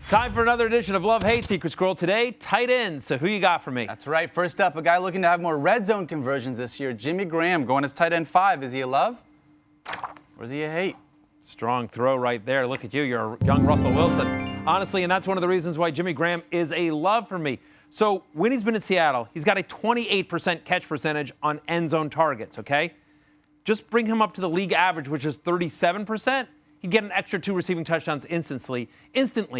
Time for another edition of Love Hate Secret Scroll. Today, tight ends. So who you got for me? That's right. First up, a guy looking to have more red zone conversions this year, Jimmy Graham, going as tight end 5. Is he a love or is he a hate? Strong throw right there. Look at you. You're a young Russell Wilson. Honestly, and that's one of the reasons why Jimmy Graham is a love for me. So when he's been in Seattle, he's got a 28% catch percentage on end zone targets, okay? Just bring him up to the league average, which is 37%. He'd get an extra 2 receiving touchdowns instantly,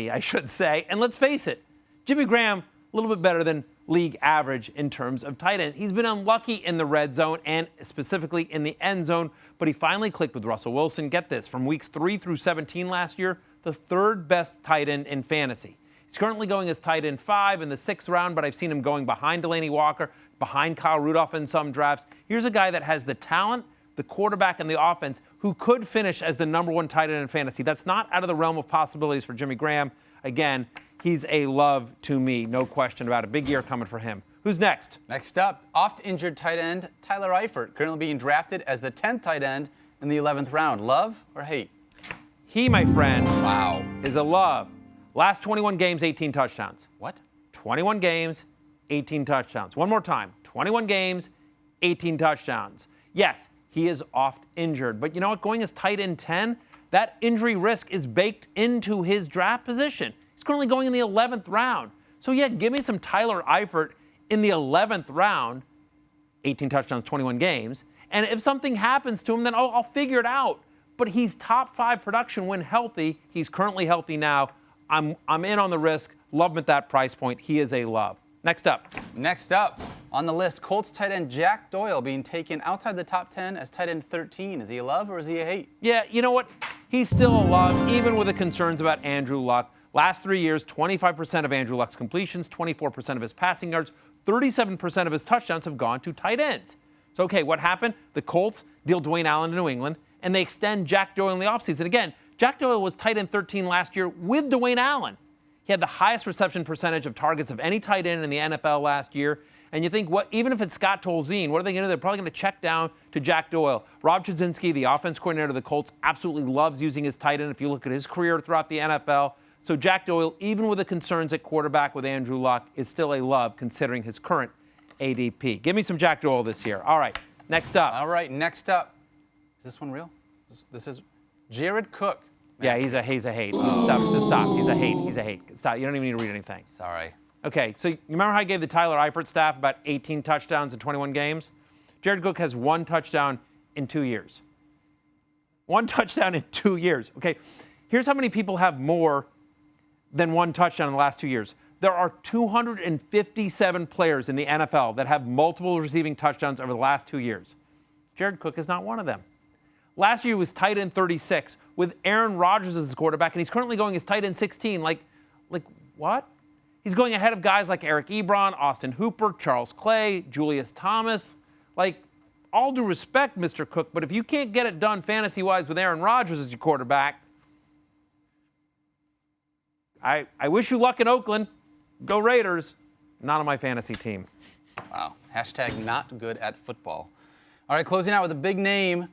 I should say. And let's face it, Jimmy Graham, a little bit better than league average in terms of tight end. He's been unlucky in the red zone and specifically in the end zone, but he finally clicked with Russell Wilson. Get this, from weeks 3 through 17 last year, the 3rd best tight end in fantasy. He's currently going as tight end 5 in the 6th round, but I've seen him going behind Delaney Walker, behind Kyle Rudolph in some drafts. Here's a guy that has the talent, the quarterback, and the offense who could finish as the #1 tight end in fantasy. That's not out of the realm of possibilities for Jimmy Graham. Again, he's a love to me, no question about it. Big year coming for him. Who's next? Next up, oft-injured tight end Tyler Eifert, currently being drafted as the 10th tight end in the 11th round. Love or hate? He, my friend, Wow. is a love. Last 21 games, 18 touchdowns. What? 21 games, 18 touchdowns. One more time. 21 games, 18 touchdowns. Yes, he is oft injured. But you know what? Going as tight end 10, that injury risk is baked into his draft position. He's currently going in the 11th round. So, yeah, give me some Tyler Eifert in the 11th round, 18 touchdowns, 21 games. And if something happens to him, then I'll figure it out. But he's top 5 production when healthy. He's currently healthy now. I'm in on the risk. Love him at that price point. He is a love. Next up. Next up on the list, Colts tight end Jack Doyle being taken outside the top 10 as tight end 13. Is he a love or is he a hate? Yeah, you know what? He's still a love, even with the concerns about Andrew Luck. Last 3 years, 25% of Andrew Luck's completions, 24% of his passing yards, 37% of his touchdowns have gone to tight ends. So, okay, what happened? The Colts deal Dwayne Allen to New England, and they extend Jack Doyle in the offseason. Again, Jack Doyle was tight end 13 last year with Dwayne Allen. He had the highest reception percentage of targets of any tight end in the NFL last year. And you think, what? Even if it's Scott Tolzien, what are they going to do? They're probably going to check down to Jack Doyle. Rob Chudzinski, the offense coordinator of the Colts, absolutely loves using his tight end if you look at his career throughout the NFL. So Jack Doyle, even with the concerns at quarterback with Andrew Luck, is still a love considering his current ADP. Give me some Jack Doyle this year. All right, next up. All right, next up. Is this one real? This is Jared Cook. Yeah, he's a hate. Just stop. He's a hate. Stop. You don't even need to read anything. Sorry. Okay, so you remember how I gave the Tyler Eifert staff about 18 touchdowns in 21 games? Jared Cook has 1 touchdown in 2 years. 1 touchdown in 2 years. Okay, here's how many people have more than 1 touchdown in the last 2 years. There are 257 players in the NFL that have multiple receiving touchdowns over the last 2 years. Jared Cook is not one of them. Last year he was tight end 36 with Aaron Rodgers as his quarterback, and he's currently going as tight end 16. Like what? He's going ahead of guys like Eric Ebron, Austin Hooper, Charles Clay, Julius Thomas. Like, all due respect, Mr. Cook, but if you can't get it done fantasy-wise with Aaron Rodgers as your quarterback, I wish you luck in Oakland. Go Raiders. Not on my fantasy team. Wow. Hashtag not good at football. All right, closing out with a big name.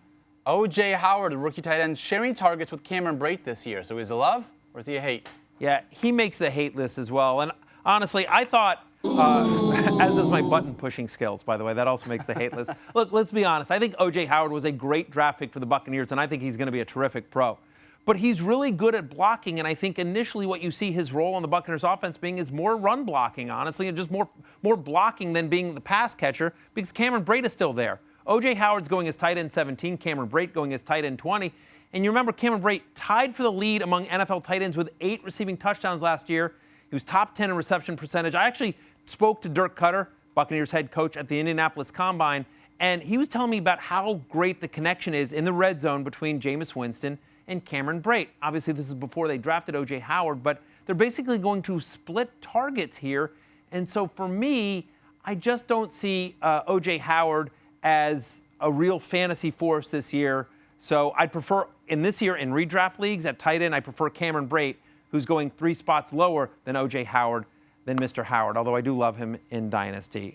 O.J. Howard, the rookie tight end, sharing targets with Cameron Brate this year. So is he a love or is he a hate? Yeah, he makes the hate list as well. And honestly, I thought, as does my button-pushing skills, by the way, that also makes the hate list. Look, let's be honest. I think O.J. Howard was a great draft pick for the Buccaneers, and I think he's going to be a terrific pro. But he's really good at blocking, and I think initially what you see his role on the Buccaneers offense being is more run blocking, honestly, and just more blocking than being the pass catcher because Cameron Brate is still there. O.J. Howard's going as tight end 17, Cameron Brate going as tight end 20. And you remember Cameron Brate tied for the lead among NFL tight ends with 8 receiving touchdowns last year. He was top 10 in reception percentage. I actually spoke to Dirk Cutter, Buccaneers head coach at the Indianapolis Combine, and he was telling me about how great the connection is in the red zone between Jameis Winston and Cameron Brate. Obviously, this is before they drafted O.J. Howard, but they're basically going to split targets here. And so for me, I just don't see O.J. Howard as a real fantasy force this year. So I'd prefer, in this year in redraft leagues at tight end, I prefer Cameron Brate, who's going 3 spots lower than O.J. Howard, than Mr. Howard, although I do love him in Dynasty.